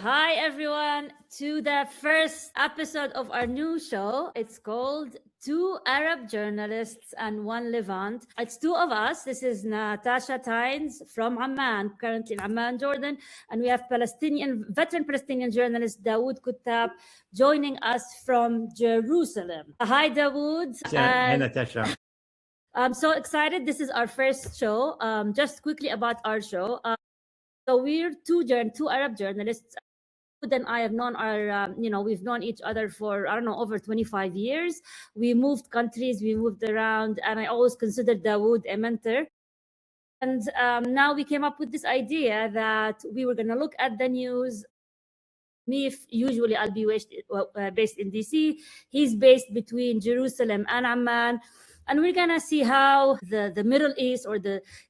Hi, everyone, to the first episode of our new show. It's called Two Arab Journalists and One Levant. It's two of us. This is Natasha Tynes from Amman, currently in Amman, Jordan. And we have veteran Palestinian journalist Daoud Kuttab joining us from Jerusalem. Hi, Daoud. Hi, Natasha. I'm so excited. This is our first show. Just quickly about our show. So we're two Arab journalists. Daoud and I have known we've known each other for, over 25 years. We moved countries, we moved around, and I always considered Daoud a mentor. And now we came up with this idea that we were going to look at the news. Usually I'll be based in DC. He's based between Jerusalem and Amman. And we're gonna see how the Middle East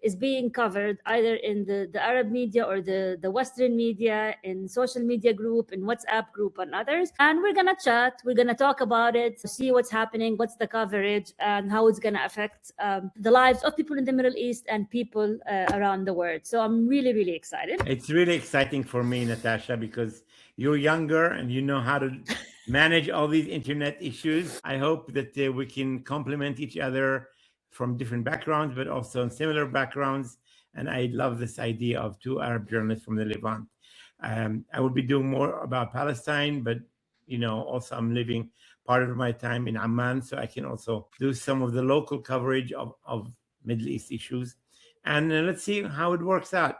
is being covered either in the Arab media or the Western media, in social media group, in WhatsApp group and others. And we're gonna chat, we're gonna talk about it, see what's happening, what's the coverage, and how it's gonna affect the lives of people in the Middle East and people around the world. So I'm really, really excited. It's really exciting for me, Natasha, because you're younger and you know how to manage all these internet issues. I hope that we can complement each other from different backgrounds, but also in similar backgrounds. And I love this idea of two Arab journalists from the Levant. I will be doing more about Palestine, but also I'm living part of my time in Amman, so I can also do some of the local coverage of Middle East issues. And let's see how it works out.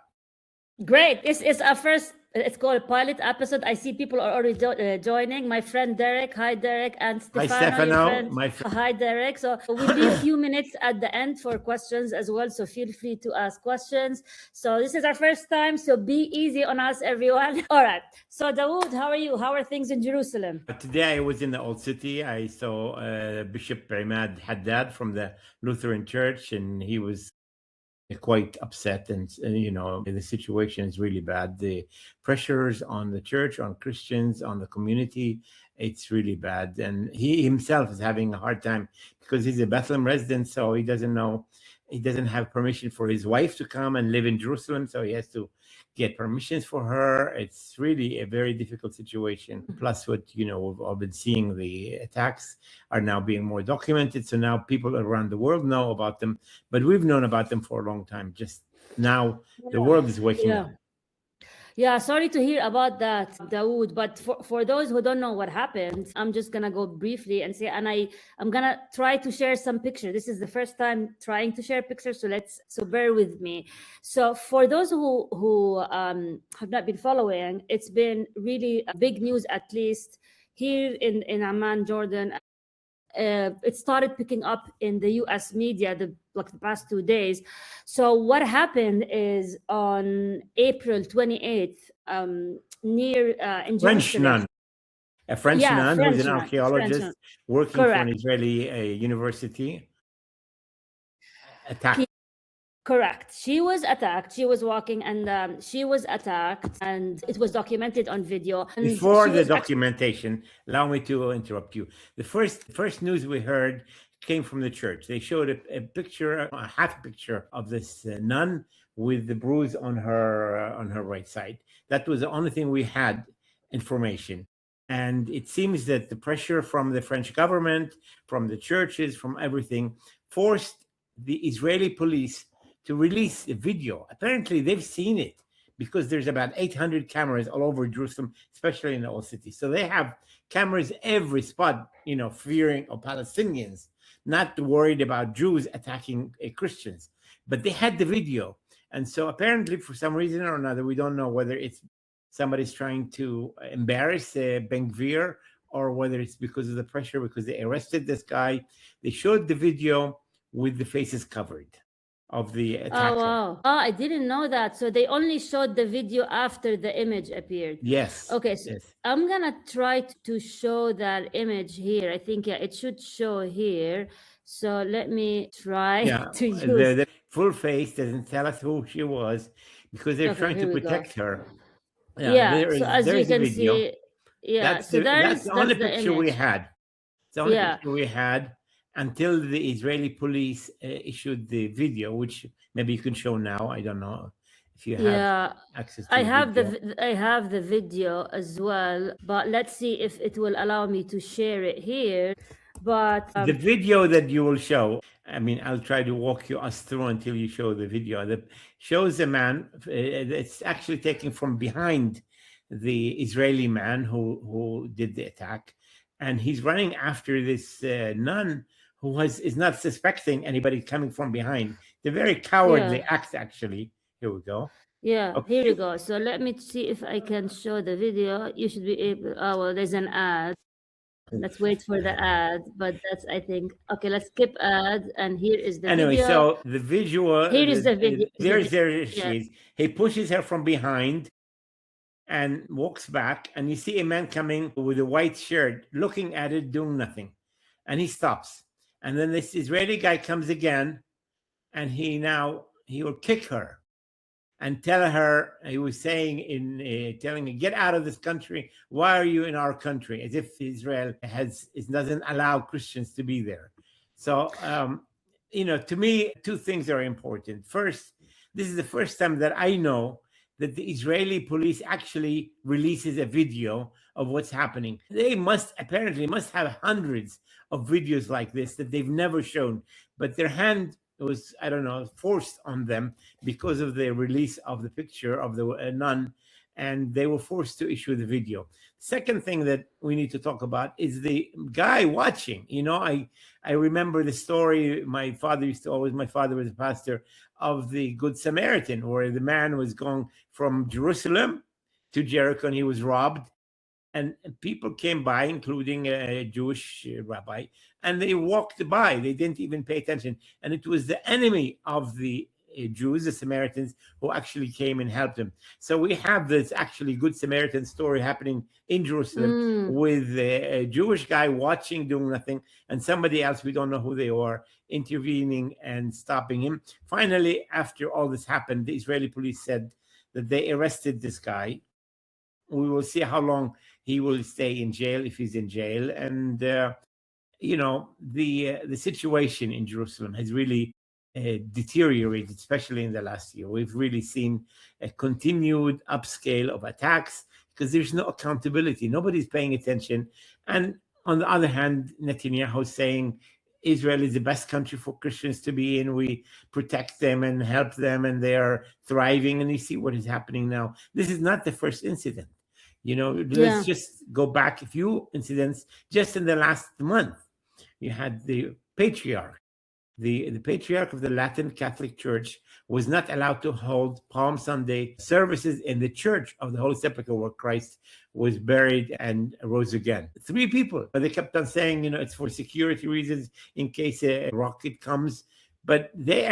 Great. This is our first, it's called a pilot episode. I see people are already joining. My friend Derek. Hi, Derek. And Stefano. Hi, Derek. So we'll leave a few minutes at the end for questions as well. So feel free to ask questions. So this is our first time. So be easy on us, everyone. All right. So Daoud, how are you? How are things in Jerusalem? Today I was in the Old City. I saw Bishop Imad Haddad from the Lutheran Church, and he was quite upset, and the situation is really bad. The pressures on the church, on Christians, on the community, it's really bad. And he himself is having a hard time because he's a Bethlehem resident, so he doesn't have permission for his wife to come and live in Jerusalem, so he has to get permissions for her. It's really a very difficult situation. Plus what, we've all been seeing, the attacks are now being more documented. So now people around the world know about them, but we've known about them for a long time. Just now the world is waking up. Yeah, sorry to hear about that, Daoud. But for those who don't know what happened, I'm just going to go briefly and say, and I'm going to try to share some pictures. This is the first time trying to share pictures, so bear with me. So for those who have not been following, it's been really big news, at least here in Amman, Jordan. It started picking up in the US media the past 2 days. So what happened is on April 28th, near in French nun. A French nun who's an archaeologist working for an Israeli university attacked. Correct. She was attacked. She was walking and she was attacked, and it was documented on video. And before the documentation, allow me to interrupt you. The first news we heard came from the church. They showed a picture, a half picture of this nun with the bruise on her right side. That was the only thing we had information. And it seems that the pressure from the French government, from the churches, from everything, forced the Israeli police to release a video. Apparently they've seen it because there's about 800 cameras all over Jerusalem, especially in the Old City. So they have cameras every spot, fearing of Palestinians, not worried about Jews attacking Christians. But they had the video. And so apparently for some reason or another, we don't know whether it's somebody's trying to embarrass Ben Gvir or whether it's because of the pressure, because they arrested this guy. They showed the video with the faces covered of the attacker. Oh, wow. Oh, I didn't know that. So they only showed the video after the image appeared. Yes. Okay, so yes. I'm going to try to show that image here. I think, it should show here. So let me try to use... The full face doesn't tell us who she was because they're trying to protect her. So as you can see, that's the only picture we had. It's the only picture we had until the Israeli police issued the video, which maybe you can show now. I don't know. if you have Yeah, access to I the have video. I have the video as well, but let's see if it will allow me to share it here. But The video that you will show, I mean, I'll try to walk you us through until you show the video that shows a man. It's actually taken from behind the Israeli man who did the attack, and he's running after this nun who is not suspecting anybody coming from behind. The very cowardly yeah, act, actually. Here we go. yeah, here we Okay. go. So let me see if I can show the video. You should be able. Oh well, there's an ad. Let's wait for the ad, but that's I think okay. Let's skip ad, and here is the Anyway, video. so the visual, Here is the video. there she Yeah. is. He pushes her from behind and walks back, and you see a man coming with a white shirt, looking at it, doing nothing, and he stops. And then this Israeli guy comes again, and he will kick her and tell her, he was saying telling her, get out of this country. Why are you in our country? As if Israel doesn't allow Christians to be there. So to me, two things are important. First, this is the first time that I know that the Israeli police actually releases a video of what's happening. They apparently must have hundreds of videos like this that they've never shown, but their hand was, I don't know, forced on them because of the release of the picture of the nun, and they were forced to issue the video. Second thing that we need to talk about is the guy watching. I remember the story my father was a pastor, of the Good Samaritan, where the man was going from Jerusalem to Jericho and he was robbed. And people came by, including a Jewish rabbi, and they walked by. They didn't even pay attention. And it was the enemy of the Jews, the Samaritans, who actually came and helped him. So we have this actually Good Samaritan story happening in Jerusalem with a Jewish guy watching, doing nothing, and somebody else, we don't know who they are, intervening and stopping him. Finally, after all this happened, the Israeli police said that they arrested this guy. We will see how long he will stay in jail, if he's in jail. And, the situation in Jerusalem has really deteriorated, especially in the last year. We've really seen a continued upscale of attacks because there's no accountability. Nobody's paying attention. And on the other hand, Netanyahu is saying Israel is the best country for Christians to be in. We protect them and help them, and they are thriving. And you see what is happening now. This is not the first incident. Let's just go back a few incidents. Just in the last month, you had the patriarch. The patriarch of the Latin Catholic Church was not allowed to hold Palm Sunday services in the Church of the Holy Sepulchre, where Christ was buried and rose again. 3 people, but they kept on saying, it's for security reasons in case a rocket comes. But the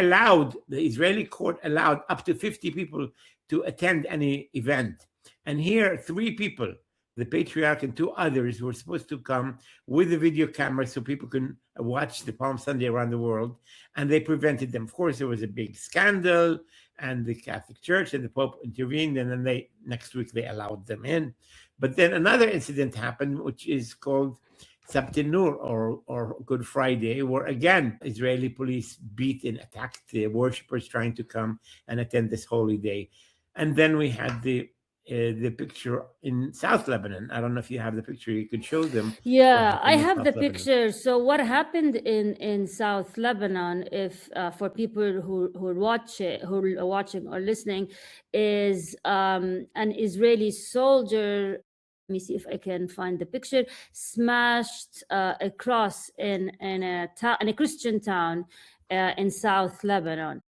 Israeli court allowed up to 50 people to attend any event. And here, 3 people, the patriarch and 2 others, were supposed to come with a video camera so people can watch the Palm Sunday around the world, and they prevented them. Of course, there was a big scandal, and the Catholic Church and the Pope intervened, and then next week they allowed them in. But then another incident happened, which is called Sabti Nur, or Good Friday, where again Israeli police beat and attacked the worshippers trying to come and attend this holy day. And then we had the picture in South Lebanon. I don't know if you have the picture. You could show them. Yeah, I have the picture. So what happened in South Lebanon, if for people who are watching or listening, is an Israeli soldier. Let me see if I can find the picture. Smashed a cross in a Christian town in South Lebanon,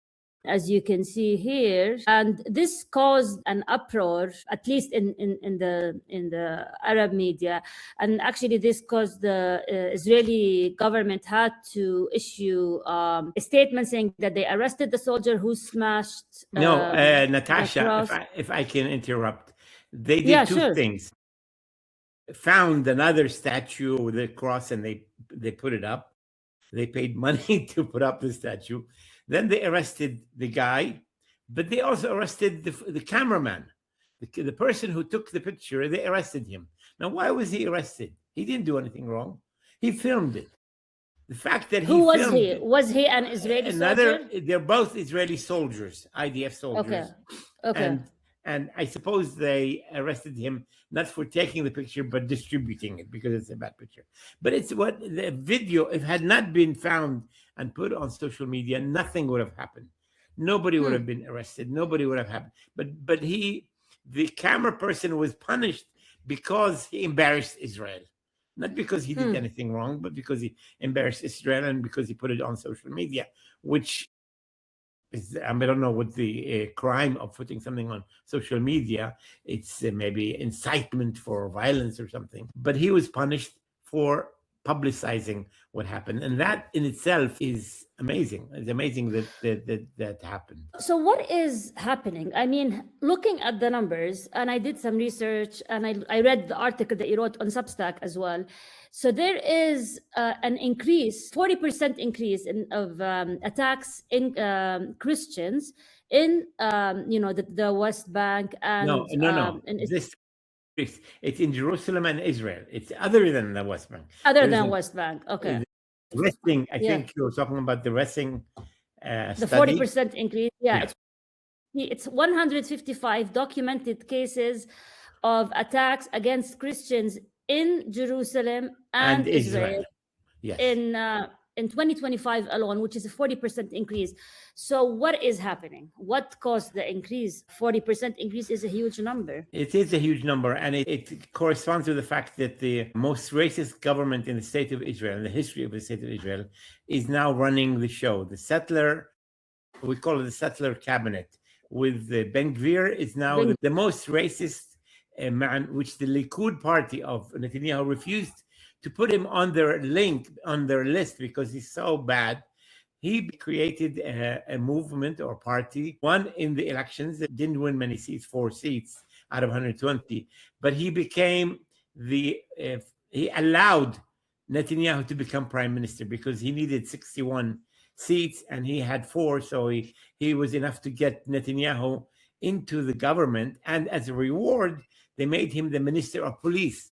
as you can see here, and this caused an uproar, at least in the Arab media. And actually, this caused the Israeli government had to issue a statement saying that they arrested the soldier who smashed. Natasha, if I can interrupt, they did 2 things. Found another statue with a cross, and they put it up. They paid money to put up the statue. Then they arrested the guy, but they also arrested the cameraman, the person who took the picture. They arrested him. Now, why was he arrested? He didn't do anything wrong. He filmed it. The fact that who was he? Was he an Israeli soldier? They're both Israeli soldiers, IDF soldiers. Okay. And I suppose they arrested him not for taking the picture but distributing it because it's a bad picture. But it's what the video, if it had not been found and put on social media, nothing would have happened. Nobody would have been arrested. Nobody would have happened. But the camera person was punished because he embarrassed Israel. Not because he did anything wrong, but because he embarrassed Israel and because he put it on social media, which is, I don't know what the crime of putting something on social media. It's maybe incitement for violence or something. But he was punished for publicizing what happened, and that in itself is amazing. It's amazing that happened. So what is happening? I mean, looking at the numbers, and I did some research, and I read the article that you wrote on Substack as well. So there is an increase, 40% increase of attacks in Christians in the West Bank and No. It's in Jerusalem and Israel. It's other than the West Bank. Other than West Bank, okay. Resting, I think you're talking about the resting the 40% increase. Yeah. It's 155 documented cases of attacks against Christians in Jerusalem and Israel. Yes. In 2025 alone, which is a 40% increase. So what is happening? What caused the increase? 40% increase is a huge number. It is a huge number, and it corresponds to the fact that the most racist government in the state of Israel, in the history of the state of Israel, is now running the show. The settler, we call it the settler cabinet, with Ben Gvir is now the most racist man, which the Likud party of Netanyahu refused to put him on their list because he's so bad. He created a movement or party, won in the elections, that didn't win many seats, 4 seats out of 120, but he became he allowed Netanyahu to become prime minister because he needed 61 seats and he had 4, so he was enough to get Netanyahu into the government, and as a reward, they made him the minister of police.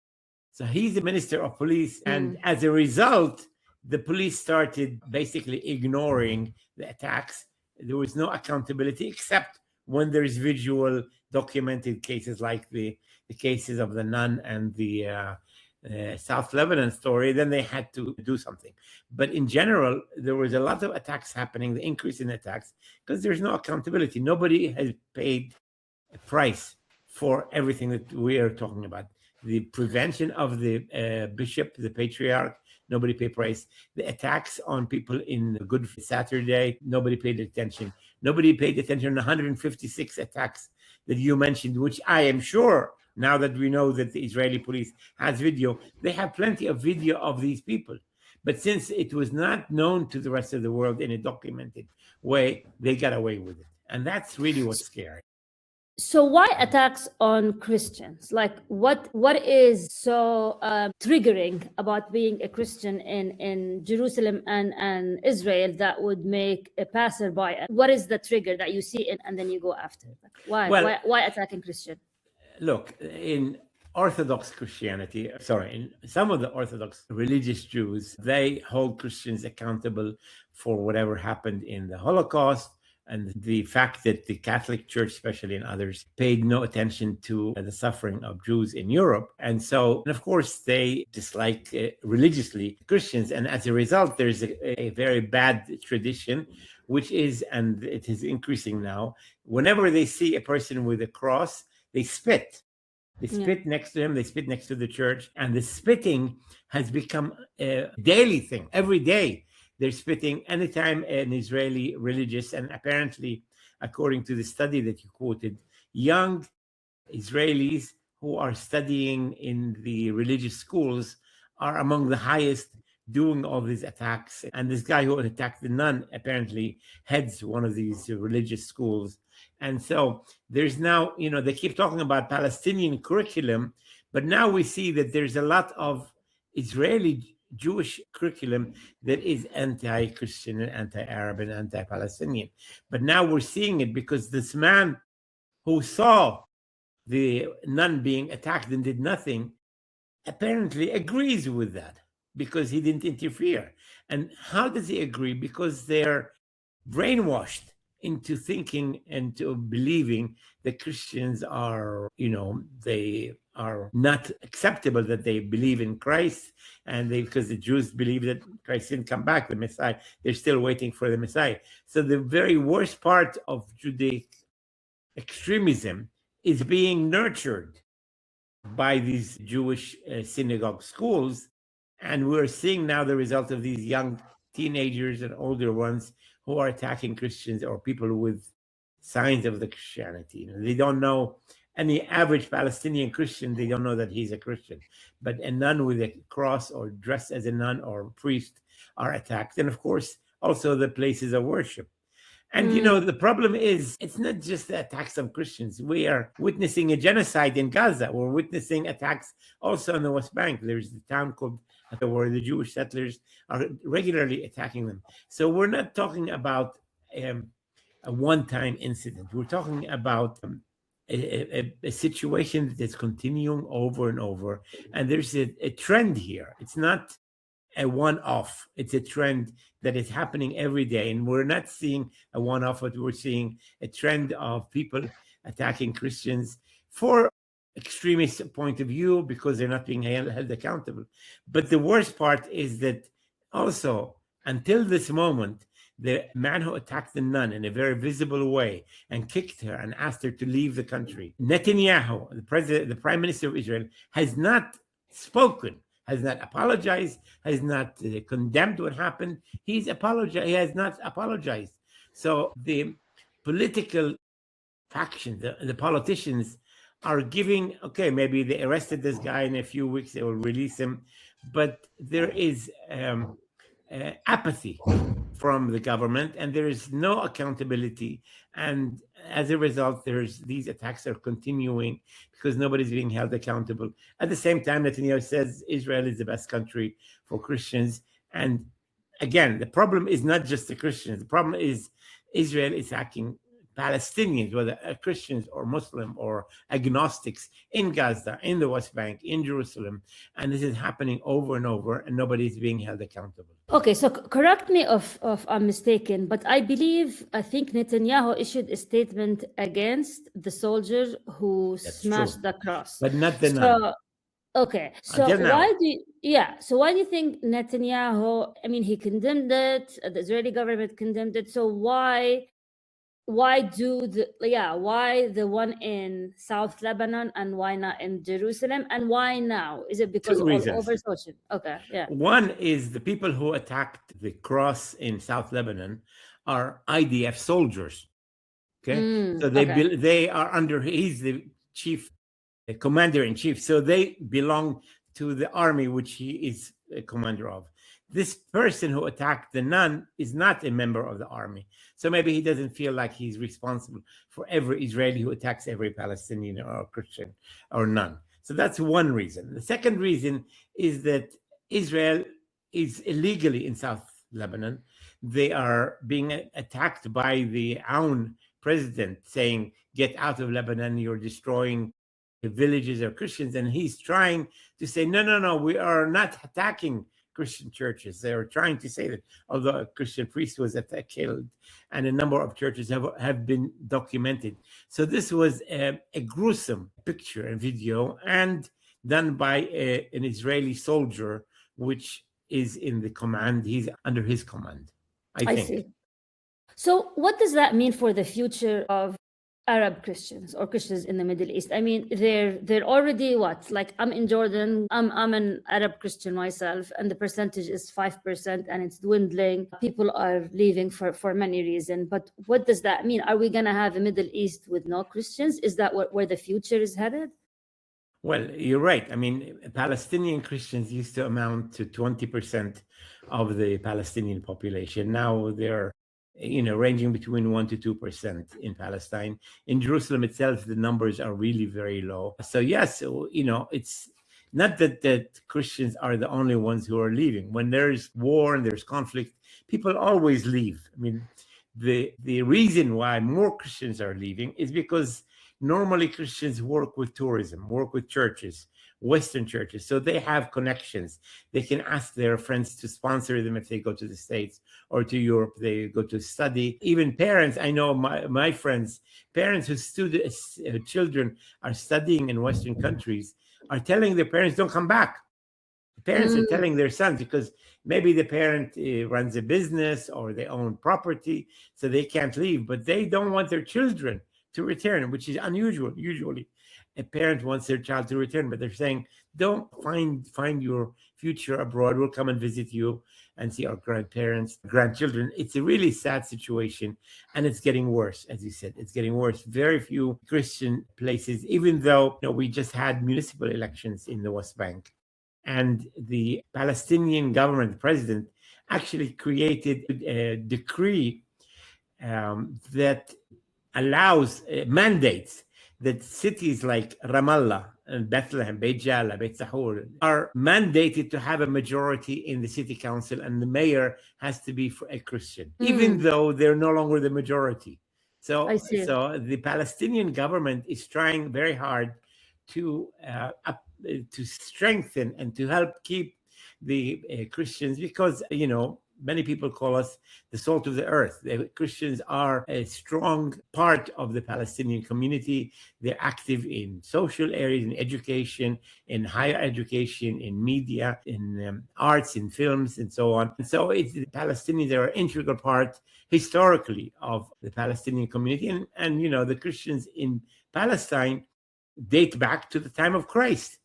So he's the minister of police, and as a result, the police started basically ignoring the attacks. There was no accountability except when there's visual documented cases like the cases of the nun and the South Lebanon story, then they had to do something. But in general, there was a lot of attacks happening, the increase in attacks, because there's no accountability. Nobody has paid a price for everything that we are talking about. The prevention of the bishop, the patriarch, nobody paid price. The attacks on people in Good Saturday, nobody paid attention. Nobody paid attention to 156 attacks that you mentioned, which I am sure, now that we know that the Israeli police has video, they have plenty of video of these people. But since it was not known to the rest of the world in a documented way, they got away with it. And that's really what's scary. So why attacks on Christians? Like what is so triggering about being a Christian in Jerusalem and Israel that would make a passerby? What is the trigger that you see and then you go after? Like why attacking Christian? Look, in Orthodox Christianity, in some of the Orthodox religious Jews, they hold Christians accountable for whatever happened in the Holocaust, and the fact that the Catholic Church, especially and others, paid no attention to the suffering of Jews in Europe. And of course, they dislike religiously Christians. And as a result, there's a very bad tradition, which is, and it is increasing now, whenever they see a person with a cross, they spit. They spit next to him, they spit next to the church. And the spitting has become a daily thing. Every day, they're spitting anytime an Israeli religious, and apparently, according to the study that you quoted, young Israelis who are studying in the religious schools are among the highest doing all these attacks. And this guy who attacked the nun apparently heads one of these religious schools. And so there's now, they keep talking about Palestinian curriculum, but now we see that there's a lot of Israeli Jewish curriculum that is anti-Christian and anti-Arab and anti-Palestinian. But now we're seeing it because this man who saw the nun being attacked and did nothing apparently agrees with that because he didn't interfere. And how does he agree? Because they're brainwashed into thinking and to believing that Christians are, they are not acceptable, that they believe in Christ, and because the Jews believe that Christ didn't come back, the Messiah, they're still waiting for the Messiah. So the very worst part of Judaic extremism is being nurtured by these Jewish synagogue schools. And we're seeing now the result of these young teenagers and older ones who are attacking Christians or people with signs of the Christianity. They don't know, any average Palestinian Christian, they don't know that he's a Christian. But a nun with a cross or dressed as a nun or a priest are attacked. And of course, also the places of worship. And, the problem is, it's not just the attacks on Christians. We are witnessing a genocide in Gaza. We're witnessing attacks also on the West Bank. There's the town called where the Jewish settlers are regularly attacking them. So we're not talking about a one-time incident. We're talking about a situation that is continuing over and over. And there's a trend here. It's not a one-off. It's a trend that is happening every day. And we're not seeing a one-off, but we're seeing a trend of people attacking Christians for extremist point of view because they're not being held accountable. But the worst part is that also, until this moment, the man who attacked the nun in a very visible way and kicked her and asked her to leave the country, Netanyahu, the prime minister of Israel, has not spoken, has not apologized, has not condemned what happened. He has not apologized. So the political faction, the politicians are giving, okay, maybe they arrested this guy in a few weeks, they will release him. But there is apathy from the government, and there is no accountability. And as a result, these attacks are continuing because nobody's being held accountable. At the same time, Netanyahu says Israel is the best country for Christians. And again, the problem is not just the Christians. The problem is Israel is attacking Palestinians, whether Christians or Muslim or agnostics, in Gaza, in the West Bank, in Jerusalem. And this is happening over and over, and nobody is being held accountable. Okay, so correct me if I'm mistaken, but I think Netanyahu issued a statement against the soldier who smashed the cross. But not the nun. Okay, so why do you think Netanyahu, he condemned it, the Israeli government condemned it, so why the one in South Lebanon and why not in Jerusalem, and why now? Is it because all over social? Okay, yeah. One is the people who attacked the cross in South Lebanon are IDF soldiers. Okay, so they are under. He's the chief, commander in chief. So they belong to the army, which he is a commander of. This person who attacked the nun is not a member of the army. So maybe he doesn't feel like he's responsible for every Israeli who attacks every Palestinian or Christian or nun. So that's one reason. The second reason is that Israel is illegally in South Lebanon. They are being attacked by the Aoun president saying, get out of Lebanon, you're destroying the villages of Christians. And he's trying to say, no, we are not attacking Christian churches. They are trying to say that although a Christian priest was killed, and a number of churches have been documented. So this was a gruesome picture and video, and done by an Israeli soldier, which is in the command. He's under his command, I think. See. So what does that mean for the future of Arab Christians or Christians in the Middle East? They're already like I'm in Jordan, I'm an Arab Christian myself, and the percentage is 5% and it's dwindling. People are leaving for many reasons. But what does that mean? Are we gonna have a Middle East with no Christians? Is that where the future is headed? Well, you're right. Palestinian Christians used to amount to 20% of the Palestinian population. Now they're ranging between 1% to 2% in Palestine. In Jerusalem itself, the numbers are really very low. So yes, it's not that Christians are the only ones who are leaving. When there's war and there's conflict, people always leave. The reason why more Christians are leaving is because normally Christians work with tourism, work with churches, Western churches. So they have connections. They can ask their friends to sponsor them if they go to the States or to Europe, they go to study. Even parents, I know my friends, parents whose children are studying in Western countries are telling their parents, don't come back. The parents are telling their sons, because maybe the parent runs a business or they own property, so they can't leave, but they don't want their children to return, which is unusual. Usually a parent wants their child to return, but they're saying, don't find your future abroad. We'll come and visit you and see our grandchildren. It's a really sad situation, and it's getting worse. As you said, it's getting worse. Very few Christian places, even though we just had municipal elections in the West Bank, and the Palestinian government, the president, actually created a decree that allows, mandates that cities like Ramallah and Bethlehem, Beit Jala, Beit Sahur are mandated to have a majority in the city council, and the mayor has to be a Christian, even though they're no longer the majority. So the Palestinian government is trying very hard to strengthen and to help keep the Christians, because many people call us the salt of the earth. The Christians are a strong part of the Palestinian community. They're active in social areas, in education, in higher education, in media, in arts, in films, and so on. And so the Palestinians are an integral part historically of the Palestinian community. And the Christians in Palestine date back to the time of Christ.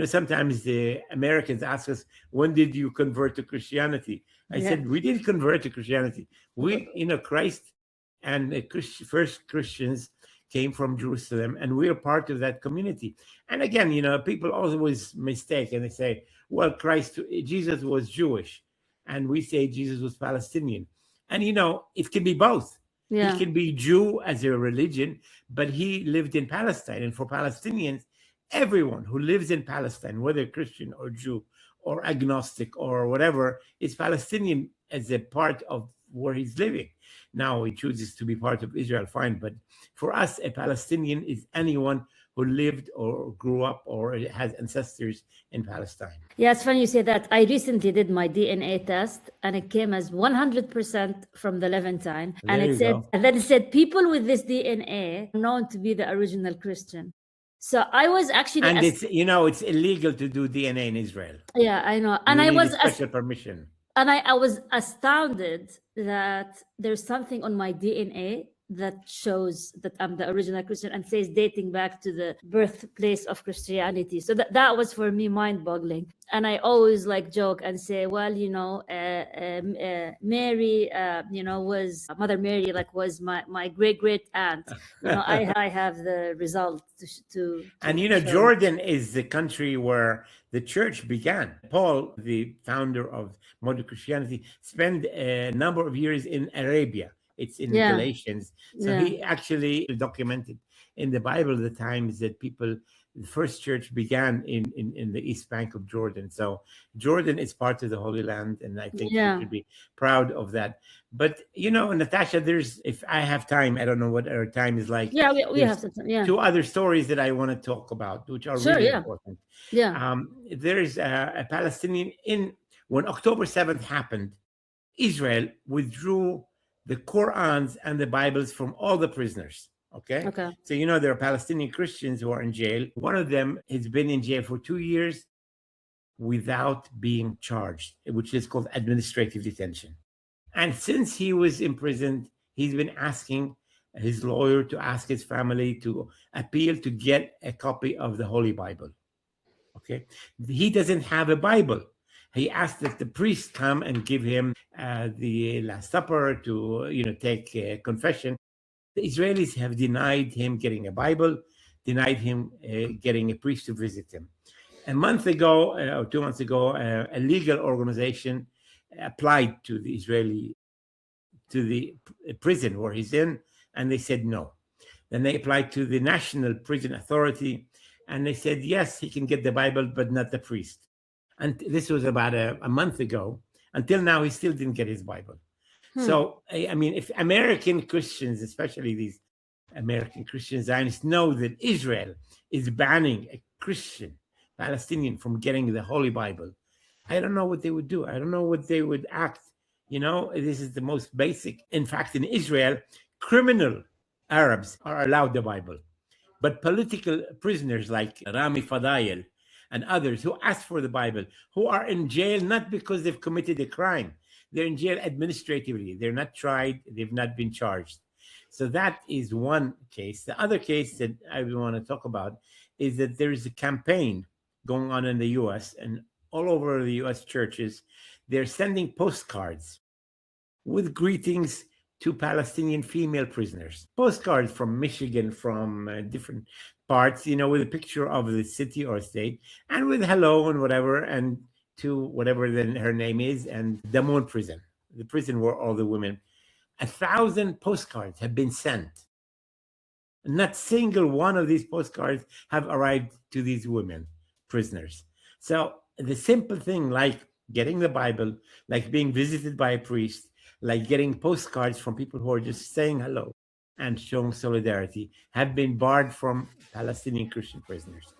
Sometimes the Americans ask us, when did you convert to Christianity? I said, we didn't convert to Christianity. Christ and the first Christians came from Jerusalem, and we're part of that community. And again, people always mistake, and they say, well, Jesus was Jewish, and we say Jesus was Palestinian. And, it can be both. Yeah. He can be Jew as a religion, but he lived in Palestine. And for Palestinians, everyone who lives in Palestine, whether Christian or Jew or agnostic or whatever, is Palestinian as a part of where he's living. Now he chooses to be part of Israel, fine. But for us, a Palestinian is anyone who lived or grew up or has ancestors in Palestine. Yeah, it's funny you say that. I recently did my DNA test, and it came as 100% from the Levantine. And it said people with this DNA are known to be the original Christian. So I was actually, and it's illegal to do DNA in Israel. Yeah, I know. And I was special permission. And I was astounded that there's something on my DNA that shows that I'm the original Christian and says dating back to the birthplace of Christianity. So that was for me mind-boggling. And I always joke and say, well, Mary, was Mother Mary, was my great aunt. I have the result to and Jordan is the country where the church began. Paul, the founder of modern Christianity, spent a number of years in Arabia. It's in Galatians. So he actually documented in the Bible the times that the first church began in the East Bank of Jordan. So Jordan is part of the Holy Land, and I think we should be proud of that. But, Natasha, if I have time, I don't know what our time is like. Yeah, we have some time. Yeah. 2 other stories that I want to talk about, which are really important. Yeah. There's a Palestinian, when October 7th happened, Israel withdrew the Qurans and the Bibles from all the prisoners. Okay. So, there are Palestinian Christians who are in jail. One of them has been in jail for 2 years without being charged, which is called administrative detention. And since he was imprisoned, he's been asking his lawyer to ask his family to appeal to get a copy of the Holy Bible. Okay. He doesn't have a Bible. He asked that the priest come and give him the Last Supper to, take a confession. The Israelis have denied him getting a Bible, denied him getting a priest to visit him. A month ago, or 2 months ago, a legal organization applied to the prison where he's in, and they said no. Then they applied to the National Prison Authority, and they said, yes, he can get the Bible, but not the priest. And this was about a month ago. Until now, he still didn't get his Bible. So, if American Christians, especially these American Christian Zionists, know that Israel is banning a Christian Palestinian from getting the Holy Bible, I don't know what they would do. I don't know what they would act. This is the most basic. In fact, in Israel, criminal Arabs are allowed the Bible. But political prisoners like Rami Fadayel and others who asked for the Bible, who are in jail not because they've committed a crime, they're in jail administratively. They're not tried. They've not been charged. So that is one case. The other case that I want to talk about is that there is a campaign going on in the U.S. and all over the U.S. churches. They're sending postcards with greetings to Palestinian female prisoners. Postcards from Michigan, from different parts, with a picture of the city or state, and with hello and whatever, and to whatever her name is, and Damon prison, the prison where all the women. 1,000 postcards have been sent. Not single one of these postcards have arrived to these women, prisoners. So the simple thing like getting the Bible, like being visited by a priest, like getting postcards from people who are just saying hello and showing solidarity, have been barred from Palestinian Christian prisoners.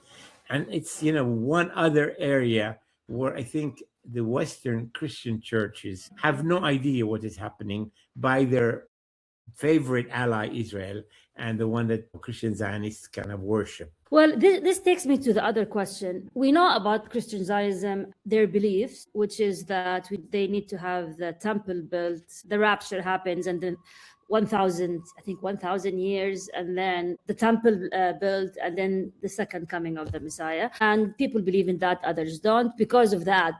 And it's, one other area where I think the Western Christian churches have no idea what is happening by their favorite ally, Israel, and the one that Christian Zionists kind of worship. Well, this takes me to the other question. We know about Christian Zionism, their beliefs, which is that they need to have the temple built, the rapture happens, and then 1,000 years, and then the temple built, and then the second coming of the Messiah. And people believe in that, others don't. Because of that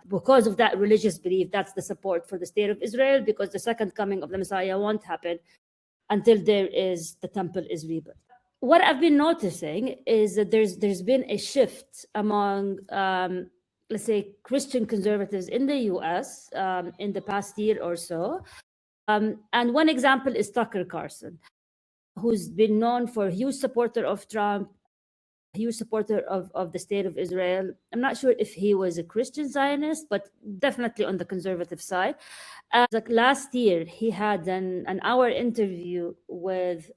religious belief, that's the support for the state of Israel, because the second coming of the Messiah won't happen until the temple is rebuilt. What I've been noticing is that there's been a shift among, let's say, Christian conservatives in the U.S. In the past year or so. And one example is Tucker Carlson, who's been known for a huge supporter of Trump, a huge supporter of the state of Israel. I'm not sure if he was a Christian Zionist, but definitely on the conservative side. Like last year, he had an hour interview with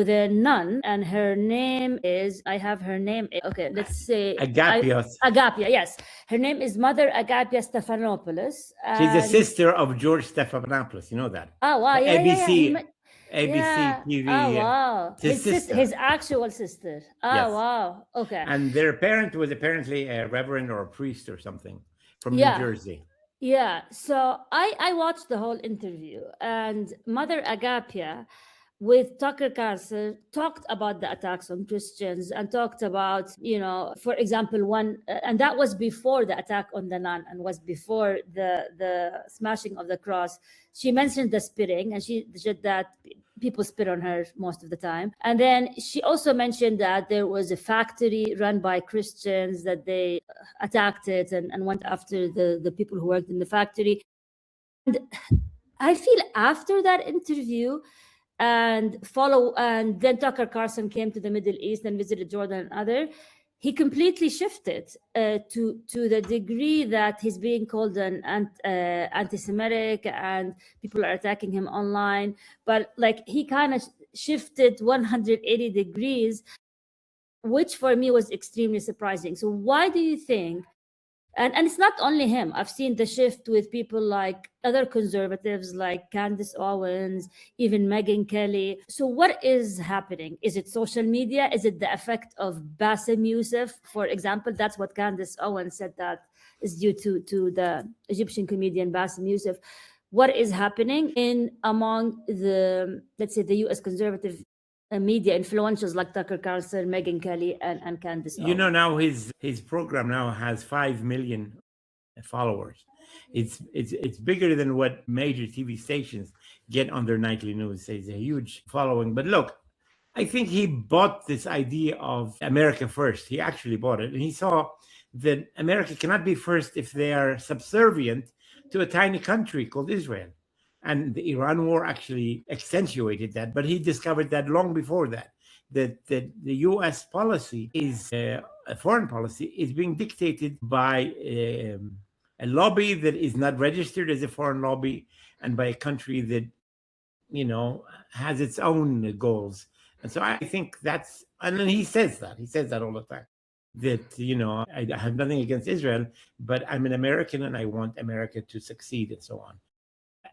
a nun, and her name is, I have her name. Okay, let's say Agapia. Yes. Her name is Mother Agapia Stephanopoulos. She's a sister of George Stephanopoulos. You know that? Oh, wow. Yeah, ABC TV. Oh, wow. His actual sister. Oh, yes. Wow. Okay. And their parent was apparently a reverend or a priest or something from New Jersey. Yeah. So I watched the whole interview, and Mother Agapia with Tucker Carlson talked about the attacks on Christians, and talked about, for example, one, and that was before the attack on the nun, and was before the smashing of the cross. She mentioned the spitting, and she said that people spit on her most of the time. And then she also mentioned that there was a factory run by Christians, that they attacked it and went after the people who worked in the factory. And I feel after that interview, and then Tucker Carlson came to the Middle East and visited Jordan and other, he completely shifted to the degree that he's being called an anti-Semitic, and people are attacking him online. But like, he kind of shifted 180 degrees, which for me was extremely surprising. So why do you think? And it's not only him. I've seen the shift with people like other conservatives like Candace Owens, even Megyn Kelly. So what is happening? Is it social media? Is it the effect of Bassem Youssef, for example? That's what Candace Owens said, that is due to the Egyptian comedian Bassem Youssef. What is happening among the, let's say, the U.S. conservative media influentials like Tucker Carlson, Megyn Kelly, and Candace Owens? Now his program now has 5 million followers. It's bigger than what major TV stations get on their nightly news. It's a huge following. But look, I think he bought this idea of America first. He actually bought it, and he saw that America cannot be first if they are subservient to a tiny country called Israel. And the Iran war actually accentuated that. But he discovered that long before that the U.S. policy is a foreign policy is being dictated by a lobby that is not registered as a foreign lobby, and by a country that, has its own goals. And so I think and then he says that all the time, that, I have nothing against Israel, but I'm an American and I want America to succeed and so on.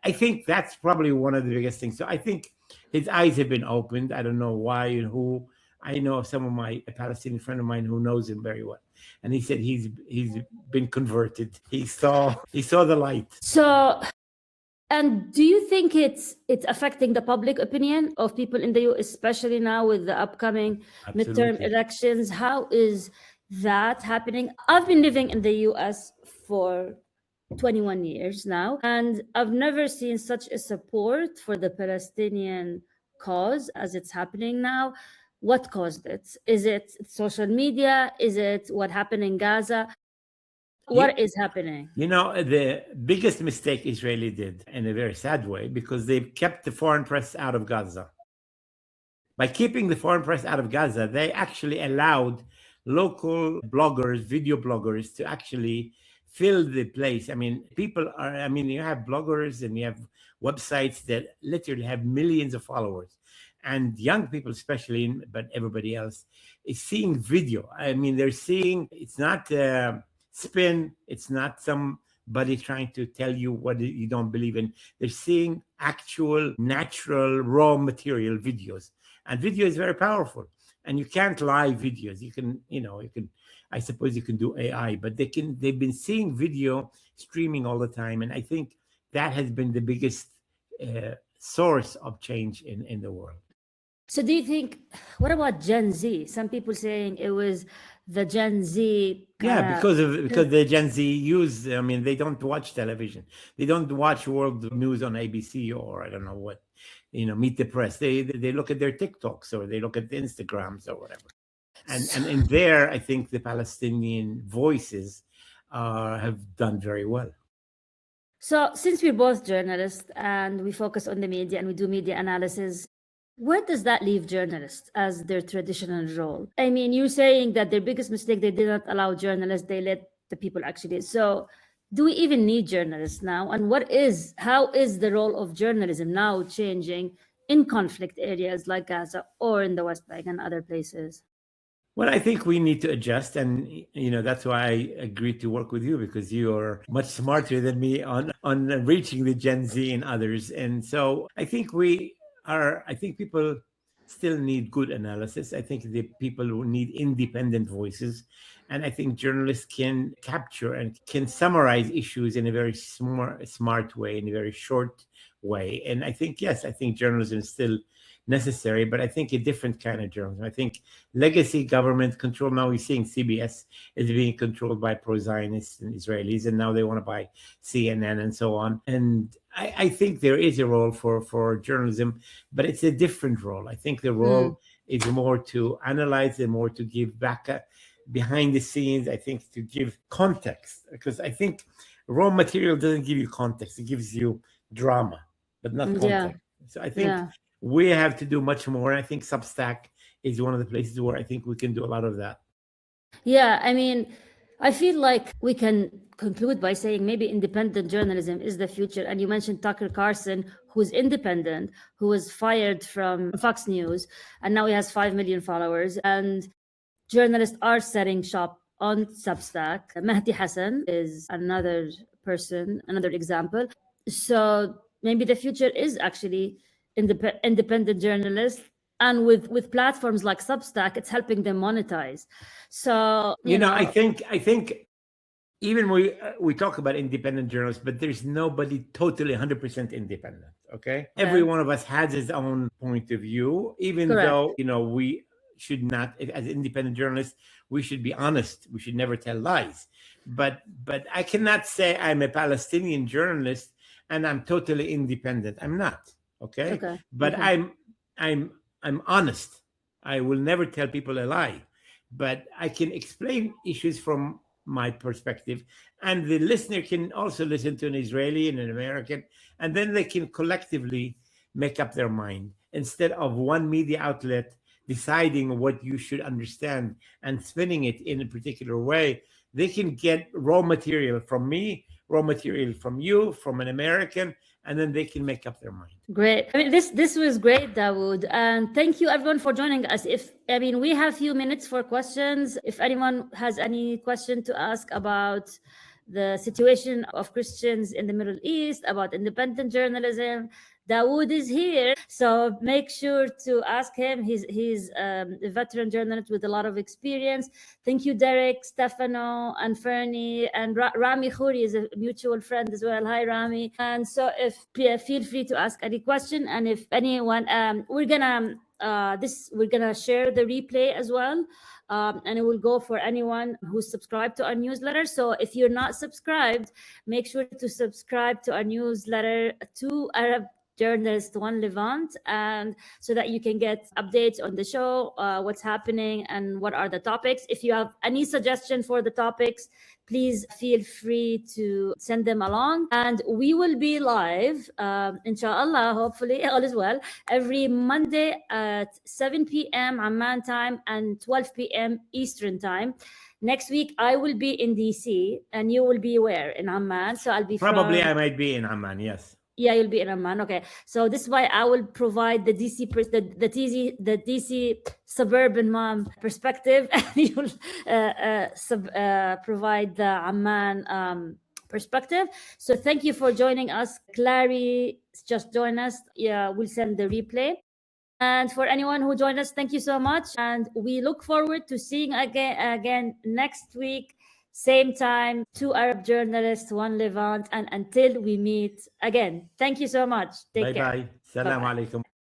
I think that's probably one of the biggest things. So I think his eyes have been opened. I don't know why and who. I know some of a Palestinian friend of mine who knows him very well, and he said he's been converted. He saw the light. So, and do you think it's affecting the public opinion of people in the U.S., especially now with the upcoming midterm elections? How is that happening? I've been living in the U.S. for 21 years now, and I've never seen such a support for the Palestinian cause as it's happening now. What caused it? Is it social media? Is it what happened in Gaza? What is happening? The biggest mistake Israeli did, in a very sad way, because they kept the foreign press out of Gaza. By keeping the foreign press out of Gaza, they actually allowed local bloggers, video bloggers, to actually fill the place. I mean, you have bloggers and you have websites that literally have millions of followers. And young people especially, but everybody else, is seeing video. I mean, they're seeing, it's not spin, it's not somebody trying to tell you what you don't believe in. They're seeing actual, natural, raw material videos. And video is very powerful. And you can't lie videos. You can, I suppose you can do AI, but they've been seeing video streaming all the time. And I think that has been the biggest source of change in the world. So do you think, what about Gen Z? Some people saying it was the Gen Z. Because the Gen Z they don't watch television. They don't watch world news on ABC or I don't know what, Meet the Press. They look at their TikToks or they look at the Instagrams or whatever. And in there, I think the Palestinian voices have done very well. So since we're both journalists and we focus on the media and we do media analysis, where does that leave journalists as their traditional role? I mean, you're saying that their biggest mistake, they did not allow journalists, they let the people actually. So do we even need journalists now? And how is the role of journalism now changing in conflict areas like Gaza or in the West Bank and other places? Well, I think we need to adjust, and that's why I agreed to work with you, because you're much smarter than me on reaching the Gen Z and others. And so I think people still need good analysis. I think the people who need independent voices, and I think journalists can capture and can summarize issues in a very smart way, in a very short way. And I think journalism is still necessary, but I think a different kind of journalism. I think legacy government control, now we're seeing CBS is being controlled by pro-Zionists and Israelis, and now they want to buy CNN and so on. And I think there is a role for journalism, but it's a different role. I think the role is more to analyze and more to give back behind the scenes, I think, to give context, because I think raw material doesn't give you context. It gives you drama, but not context. So I think we have to do much more. I think Substack is one of the places where I think we can do a lot of that. Yeah, I mean, I feel like we can conclude by saying maybe independent journalism is the future. And you mentioned Tucker Carlson, who's independent, who was fired from Fox News, and now he has 5 million followers. And journalists are setting shop on Substack. Mahdi Hassan is another example. So maybe the future is actually independent journalists, and with platforms like Substack, it's helping them monetize. So I think even we talk about independent journalists, but there's nobody totally 100% independent. Okay, every one of us has his own point of view, even though we should not, as independent journalists, we should be honest. We should never tell lies. But I cannot say I'm a Palestinian journalist and I'm totally independent. I'm not. Okay. But I'm honest. I will never tell people a lie, but I can explain issues from my perspective, and the listener can also listen to an Israeli and an American, and then they can collectively make up their mind instead of one media outlet deciding what you should understand and spinning it in a particular way. They can get raw material from me, raw material from you, from an American, and then they can make up their mind. Great. I mean, this was great, Dawood, and thank you everyone for joining us. We have a few minutes for questions. If anyone has any question to ask about the situation of Christians in the Middle East, about independent journalism, Dawood is here, so make sure to ask him. He's a veteran journalist with a lot of experience. Thank you, Derek, Stefano, and Fernie, and Rami Khouri is a mutual friend as well. Hi, Rami. And so, feel free to ask any question, and if anyone, we're gonna share the replay as well. And it will go for anyone who's subscribed to our newsletter. So if you're not subscribed, make sure to subscribe to our newsletter, to Arab Journalist One Levant, and so that you can get updates on the show, what's happening, and what are the topics. If you have any suggestion for the topics, please feel free to send them along. And we will be live, inshallah, hopefully, all is well, every Monday at 7 p.m. Amman time and 12 p.m. Eastern time. Next week, I will be in DC, and you will be where? In Amman. So I'll be Probably I might be in Amman, yes. Yeah, you'll be in Amman. Okay, so this is why I will provide the DC the DC suburban mom perspective, and you'll provide the Amman perspective. So thank you for joining us. Clary just joined us. Yeah, we'll send the replay. And for anyone who joined us, thank you so much, and we look forward to seeing again next week. Same time, 2 Arab Journalists, 1 Levant, and until we meet again. Thank you so much. Take care. Bye-bye. Salam alaikum.